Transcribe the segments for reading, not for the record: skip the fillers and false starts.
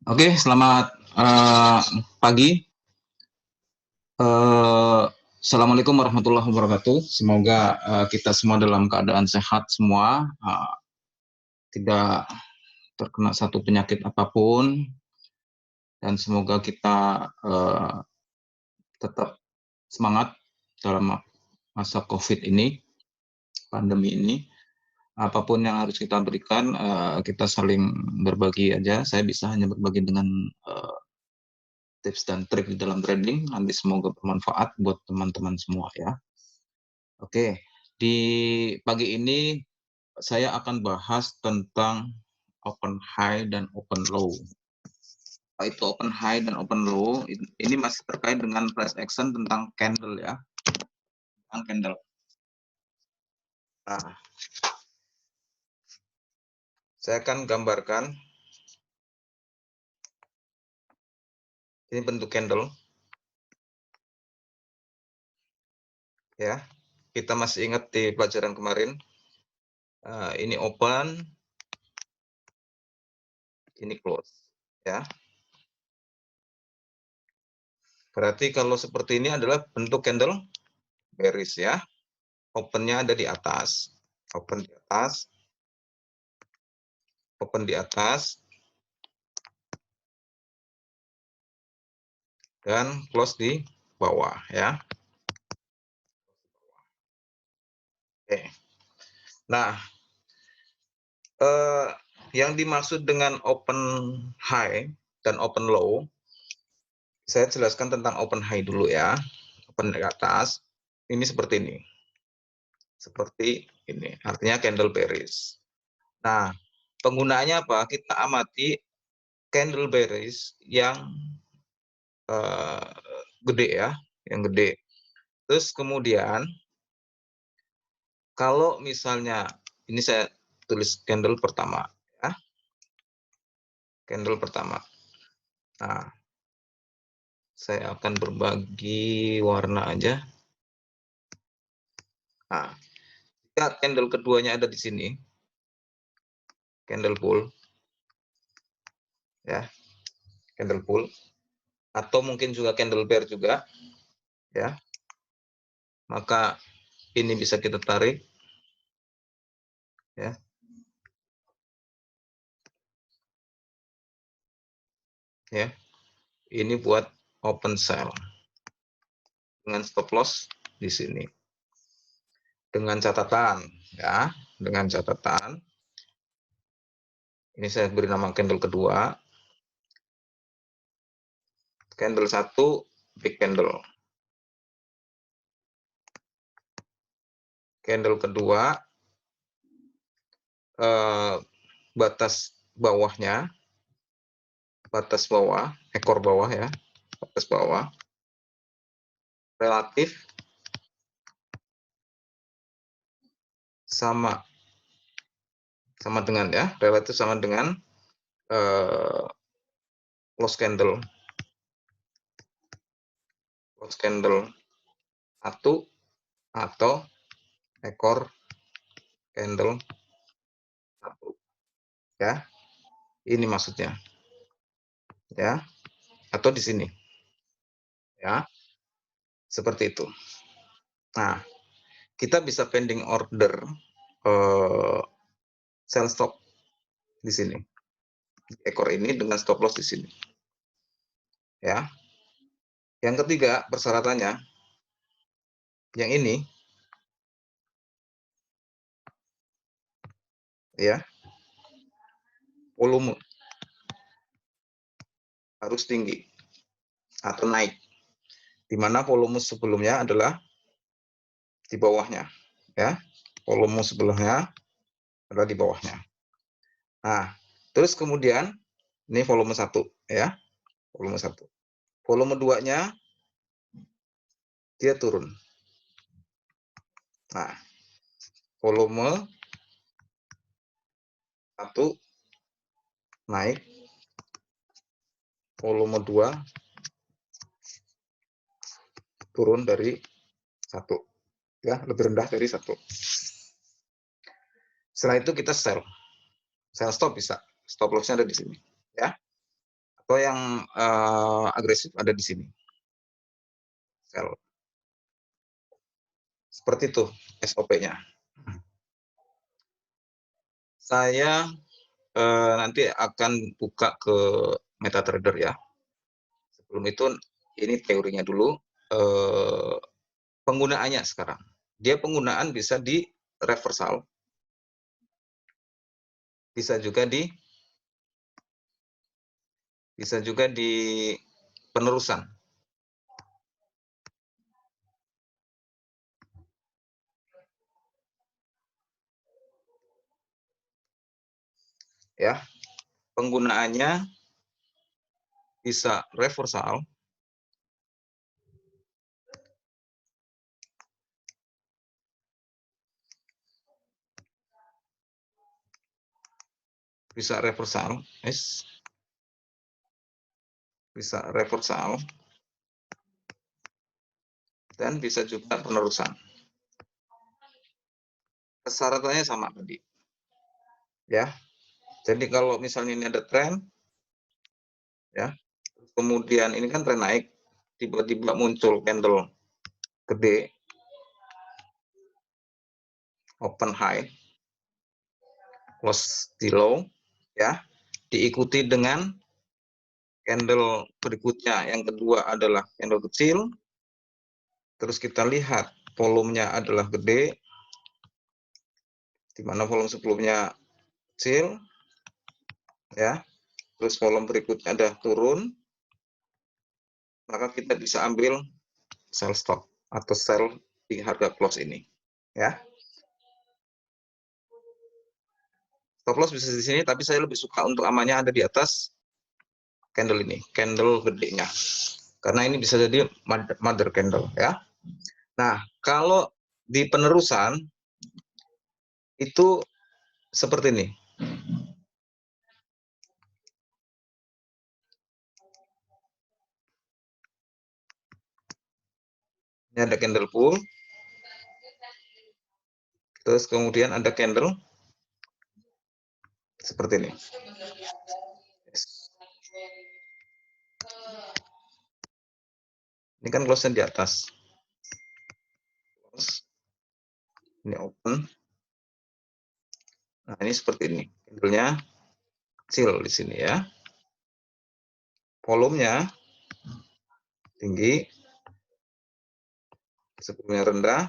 Oke, selamat pagi. Assalamualaikum warahmatullahi wabarakatuh. Semoga kita semua dalam keadaan sehat semua, tidak terkena satu penyakit apapun, dan semoga kita tetap semangat dalam masa COVID ini, pandemi ini. Apapun yang harus kita berikan, kita saling berbagi aja. Saya bisa hanya berbagi dengan tips dan trik di dalam trading. Nanti semoga bermanfaat buat teman-teman semua ya. Oke, di pagi ini saya akan bahas tentang open high dan open low. Itu open high dan open low, ini masih terkait dengan price action tentang candle ya, tentang candle. Nah, saya akan gambarkan ini bentuk candle ya. Kita masih ingat di pelajaran kemarin, ini open, ini close ya. Berarti kalau seperti ini adalah bentuk candle bearish ya. Opennya ada di atas, open di atas, open di atas, dan close di bawah ya. Oke. Nah, yang dimaksud dengan open high dan open low, saya jelaskan tentang open high dulu ya. Open di atas, ini seperti ini. Seperti ini, artinya candle bearish. Nah, penggunaannya apa? Kita amati candle bearish yang gede ya, yang gede. Terus kemudian, kalau misalnya, ini saya tulis candle pertama ya. Candle pertama. Nah, saya akan berbagi warna aja. Nah, jika candle keduanya ada di sini, candle pull, ya, candle pull, atau mungkin juga candle bear juga, ya, maka ini bisa kita tarik, ya, ya, ini buat open sell dengan stop loss di sini. Dengan catatan, ya, dengan catatan, ini saya beri nama candle kedua, candle satu, big candle. Candle kedua, batas bawahnya, batas bawah, ekor bawah ya, batas bawah, relatif sama dengan ya, relatif sama dengan close candle satu atau ekor candle satu ya, ini maksudnya ya, atau di sini ya, seperti itu. Nah, kita bisa pending order sell stop di sini, ekor ini dengan stop loss di sini ya. Yang ketiga persyaratannya, yang ini ya, volume harus tinggi atau naik, di mana volume sebelumnya adalah di bawahnya ya, volume sebelumnya adalah di bawahnya. Nah, terus kemudian ini volume 1 ya, volume 1. Volume 2-nya dia turun. Nah, volume 1 naik, volume 2 turun dari 1 ya, lebih rendah dari 1. Setelah itu kita sell stop bisa, stop loss-nya ada di sini ya, atau yang agresif ada di sini. Sell. Seperti itu SOP-nya. Saya nanti akan buka ke MetaTrader ya. Sebelum itu ini teorinya dulu. Penggunaannya sekarang. Dia penggunaan bisa di reversal, bisa juga di penerusan. Ya, penggunaannya bisa reversal, bisa reversal, dan bisa juga penerusan. Persyaratannya sama tadi. Ya. Jadi kalau misalnya ini ada tren, ya, kemudian ini kan tren naik, tiba-tiba muncul candle gede, open high, close di low, ya, diikuti dengan candle berikutnya, yang kedua adalah candle kecil, terus kita lihat volumenya adalah gede, di mana volume sebelumnya kecil, ya, terus volume berikutnya ada turun, maka kita bisa ambil sell stop atau sell di harga close ini, ya. Stop loss bisa di sini, tapi saya lebih suka untuk amannya ada di atas candle ini, candle gedenya, karena ini bisa jadi mother candle, ya. Nah, kalau di penerusan itu seperti ini. Ini ada candle pull, terus kemudian ada candle seperti ini. Ini kan close di atas. Ini open. Nah, ini seperti ini. Candle-nya kecil di sini ya. Volumenya tinggi, sebelumnya rendah,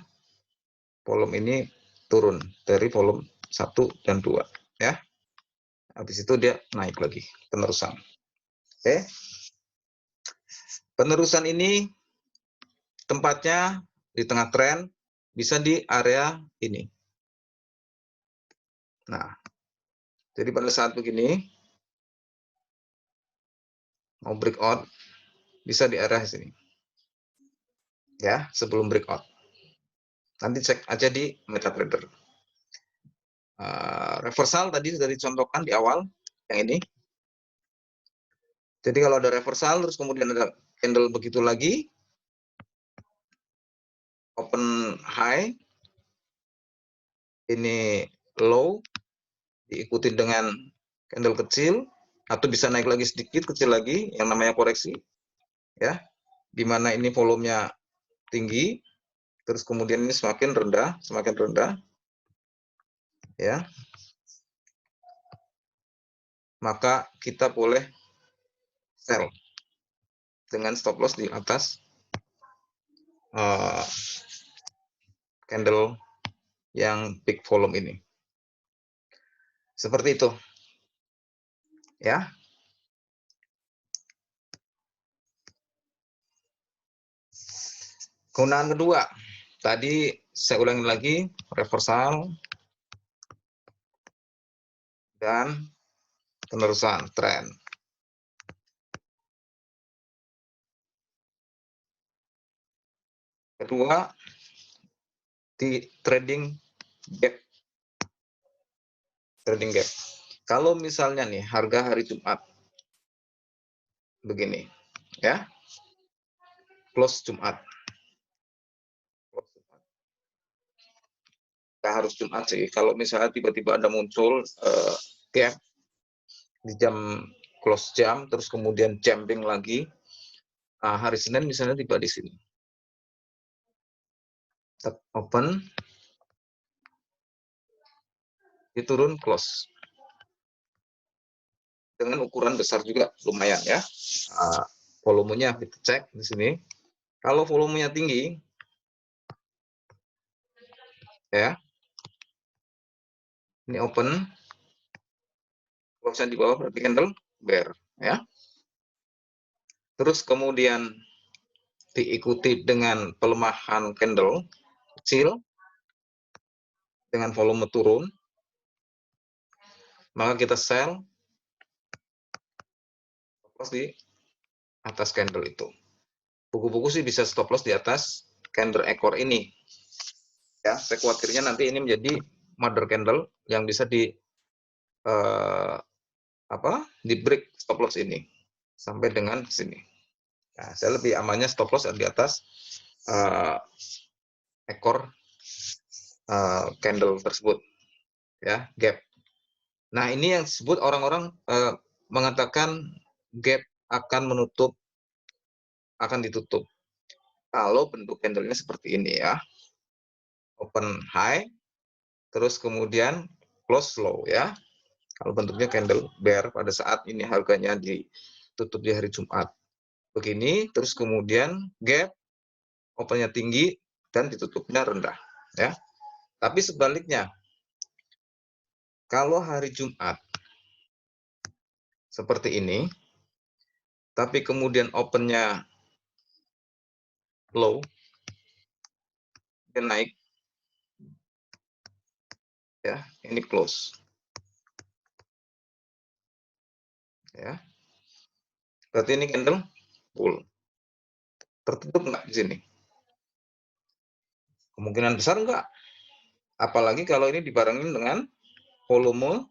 volume ini turun dari volume 1 dan 2, ya. Habis itu dia naik lagi, penerusan. Oke. Penerusan ini tempatnya di tengah tren, bisa di area ini. Nah, jadi pada saat begini, mau breakout, bisa di area sini. Ya, sebelum breakout. Nanti cek aja di MetaTrader. Reversal tadi sudah dicontohkan di awal, yang ini. Jadi kalau ada reversal, terus kemudian ada candle begitu lagi, open high, ini low, diikuti dengan candle kecil, atau bisa naik lagi sedikit, kecil lagi, yang namanya koreksi, ya, di mana ini volumenya tinggi, terus kemudian ini semakin rendah, ya, maka kita boleh sell dengan stop loss di atas candle yang big volume ini. Seperti itu, ya. Kegunaan kedua, tadi saya ulangi lagi, reversal dan penerusan tren. Kedua, di trading gap. Kalau misalnya nih harga hari Jumat begini, ya, close Jumat. Nggak harus Jumat sih. Kalau misalnya tiba-tiba ada muncul gap di jam close jam, terus kemudian jumping lagi. Nah, hari Senin misalnya tiba di sini. Open, diturun close. Dengan ukuran besar juga, lumayan ya. Volumenya kita cek di sini. Kalau volumenya tinggi, ya, ini open, close di bawah berarti candle bear, ya. Terus kemudian diikuti dengan pelemahan candle kecil dengan volume turun, maka kita sell stop loss di atas candle itu. Buku-buku sih bisa stop loss di atas candle ekor ini. Ya, saya khawatirnya nanti ini menjadi mother candle yang bisa di break stop loss ini sampai dengan sini. Nah, saya lebih amannya stop loss di atas ekor candle tersebut, ya, gap. Nah, ini yang disebut orang-orang mengatakan gap akan ditutup kalau bentuk candlenya seperti ini, ya, open high, terus kemudian close low, ya. Kalau bentuknya candle bear pada saat ini harganya ditutup di hari Jumat. Begini, terus kemudian gap, opennya tinggi, dan ditutupnya rendah, ya. Tapi sebaliknya, kalau hari Jumat seperti ini, tapi kemudian opennya low, dia naik, ya, ini close, ya. Berarti ini candle bull. Tertutup nggak di sini? Kemungkinan besar enggak. Apalagi kalau ini dibarengin dengan volume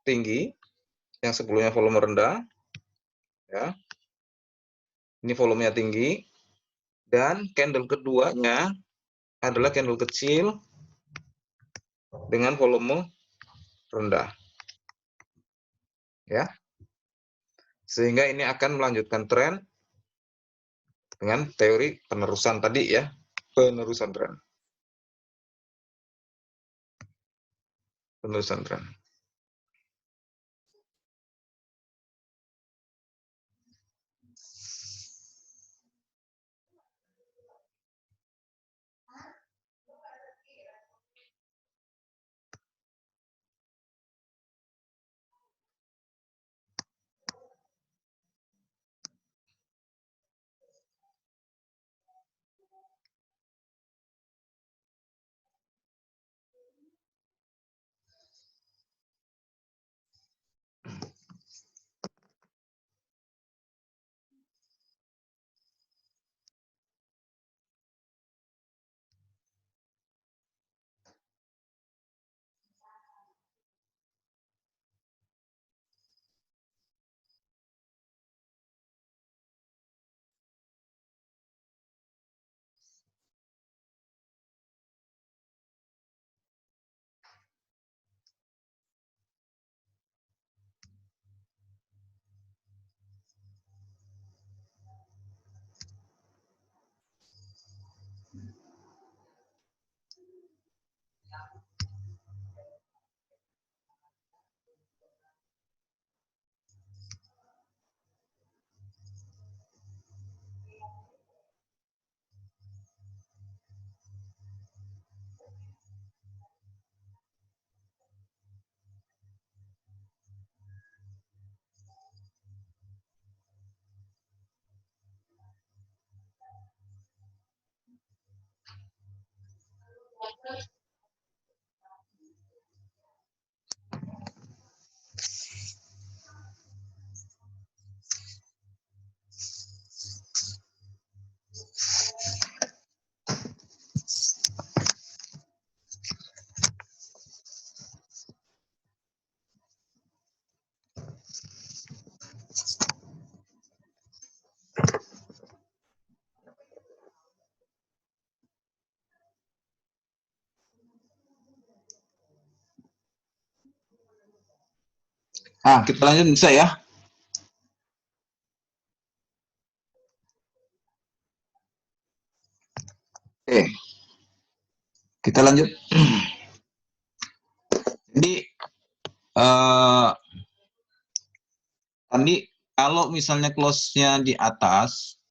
tinggi, yang sebelumnya volume rendah, ya. Ini volumenya tinggi, dan candle keduanya adalah candle kecil dengan volume rendah, ya. Sehingga ini akan melanjutkan tren dengan teori penerusan tadi, ya, penerusan tren. Penerusan tren. Nah, kita lanjut bisa, ya. Kita lanjut. Jadi tadi kalau misalnya close-nya di atas,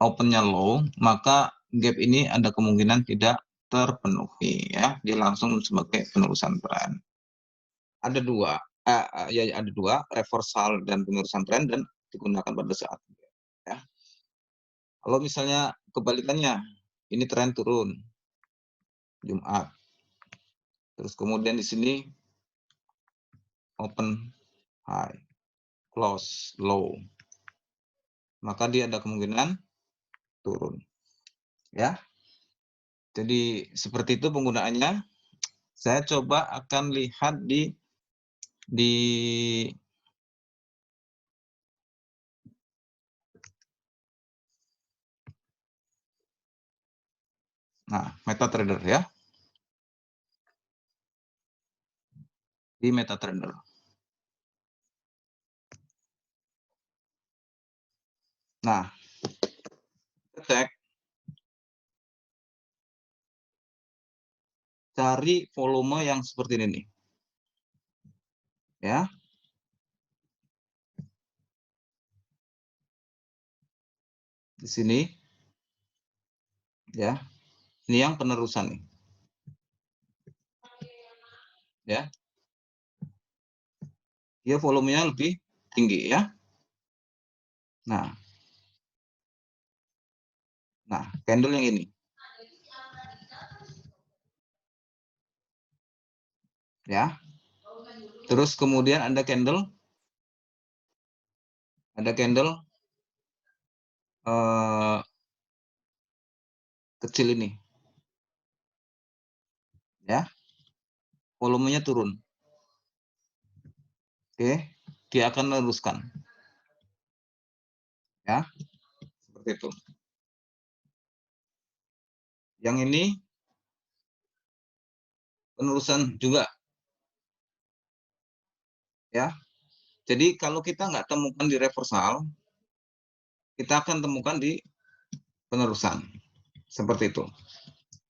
open-nya low, maka gap ini ada kemungkinan tidak terpenuhi ya. Dia langsung sebagai penerusan tren. Ada dua, ya ada dua, reversal dan penerusan tren dan digunakan pada saat ya. Kalau misalnya kebalikannya, ini tren turun Jumat, terus kemudian di sini open high, close low, maka dia ada kemungkinan turun ya. Jadi seperti itu penggunaannya. Saya coba akan lihat di MetaTrader ya, di MetaTrader. Nah, kita cek, cari volume yang seperti ini nih, ya. Di sini, ya. Ini yang penerusan nih, ya. Dia volumenya lebih tinggi ya. Nah, candle yang ini, ya. Terus kemudian ada candle kecil ini, ya. Volumenya turun. Oke, dia akan meneruskan, ya. Seperti itu. Yang ini penerusan juga, ya. Jadi kalau kita nggak temukan di reversal, kita akan temukan di penerusan, seperti itu.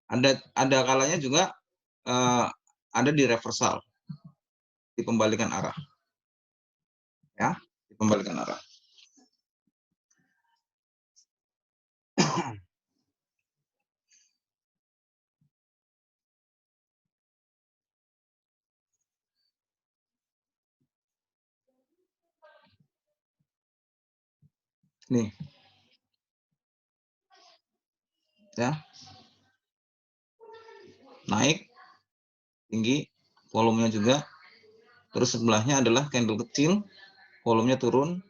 Ada kalanya juga ada di reversal, di pembalikan arah, ya, di pembalikan arah. Nih, ya, naik tinggi, volumenya juga. Terus sebelahnya adalah candle kecil, volumenya turun.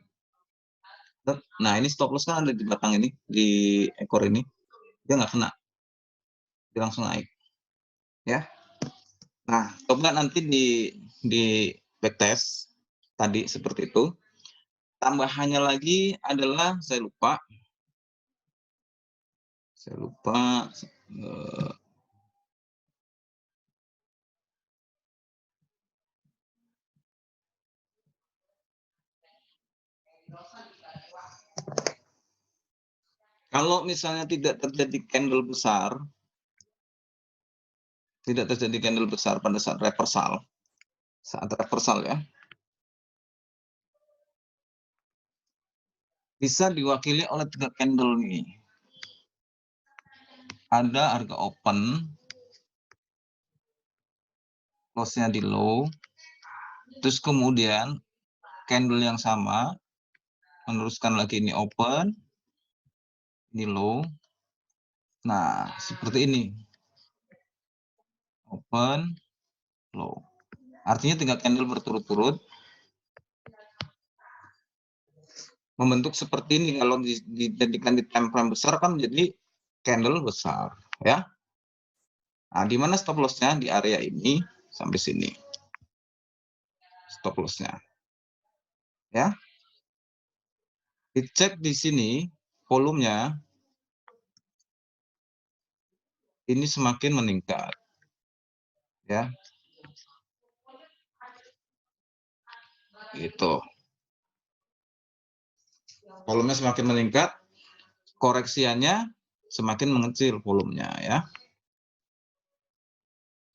Nah, ini stop loss kan ada di belakang ini, di ekor ini, dia nggak kena, dia langsung naik, ya. Nah, coba nanti di backtest tadi seperti itu. Tambahannya lagi adalah saya lupa. Kalau misalnya tidak terjadi candle besar, pada saat reversal ya, bisa diwakili oleh 3 candle nih. Ada harga open, close-nya di low, terus kemudian candle yang sama, meneruskan lagi ini open, ini low. Nah, seperti ini. Open, low. Artinya 3 candle berturut-turut membentuk seperti ini. Kalau dijadikan di time frame besar kan jadi candle besar, ya. Nah, di mana stop loss-nya? Di area ini sampai sini. Stop loss-nya. Ya. Dicek di sini volumenya ini semakin meningkat. Ya. Gitu. Volumenya semakin meningkat, koreksiannya semakin mengecil volumenya ya.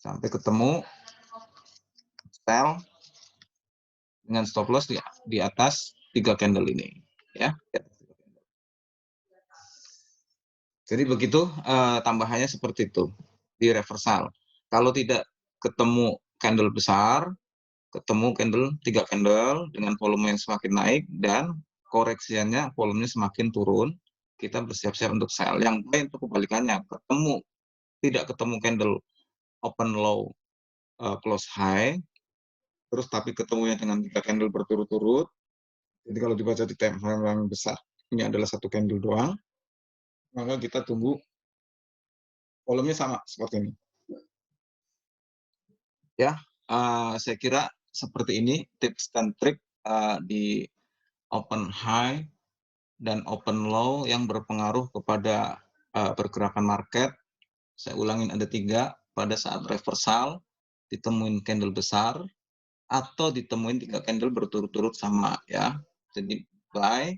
sampai ketemu sell dengan stop loss di atas 3 candle ini, ya. Jadi begitu, tambahannya seperti itu, di reversal. Kalau tidak ketemu candle besar, ketemu 3 candle dengan volume yang semakin naik dan koreksiannya volumenya semakin turun, kita bersiap-siap untuk sell. Yang baik itu kebalikannya, tidak ketemu candle open low, close high, terus tapi ketemunya dengan 3 candle berturut-turut. Jadi kalau dibaca di time frame yang besar, ini adalah 1 candle doang, maka kita tunggu volumenya sama seperti ini. Ya, saya kira seperti ini tips dan trik di open high dan open low yang berpengaruh kepada pergerakan market. Saya ulangin ada 3, pada saat reversal ditemuin candle besar atau ditemuin 3 candle berturut-turut sama, ya. Jadi buy,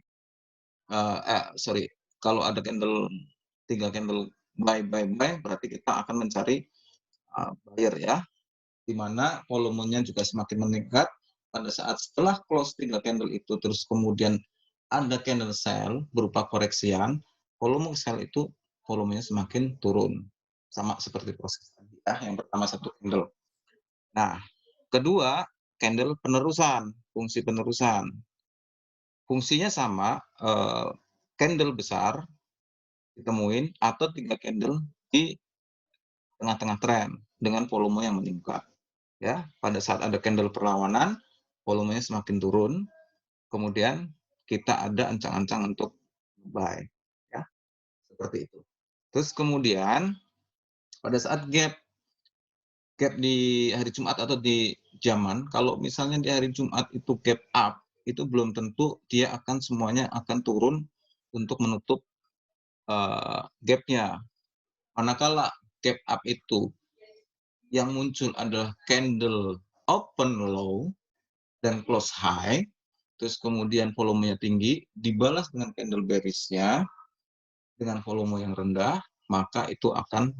kalau ada 3 candle buy berarti kita akan mencari buyer, ya, di mana volumenya juga semakin meningkat. Pada saat setelah close 3 candle itu terus kemudian ada candle sell berupa koreksian, volume sell itu volumenya semakin turun. Sama seperti proses tadi, ya, yang pertama 1 candle. Nah, kedua, candle penerusan, fungsi penerusan. Fungsinya sama, candle besar ditemuin atau 3 candle di tengah-tengah tren dengan volume yang meningkat. Ya, pada saat ada candle perlawanan, volumenya semakin turun, kemudian kita ada ancang-ancang untuk buy, ya, seperti itu. Terus kemudian pada saat gap di hari Jumat atau di zaman, kalau misalnya di hari Jumat itu gap up, itu belum tentu dia akan semuanya akan turun untuk menutup gap-nya. Manakala gap up itu yang muncul adalah candle open low dan close high, terus kemudian volumenya tinggi, dibalas dengan candle bearish-nya dengan volume yang rendah, maka itu akan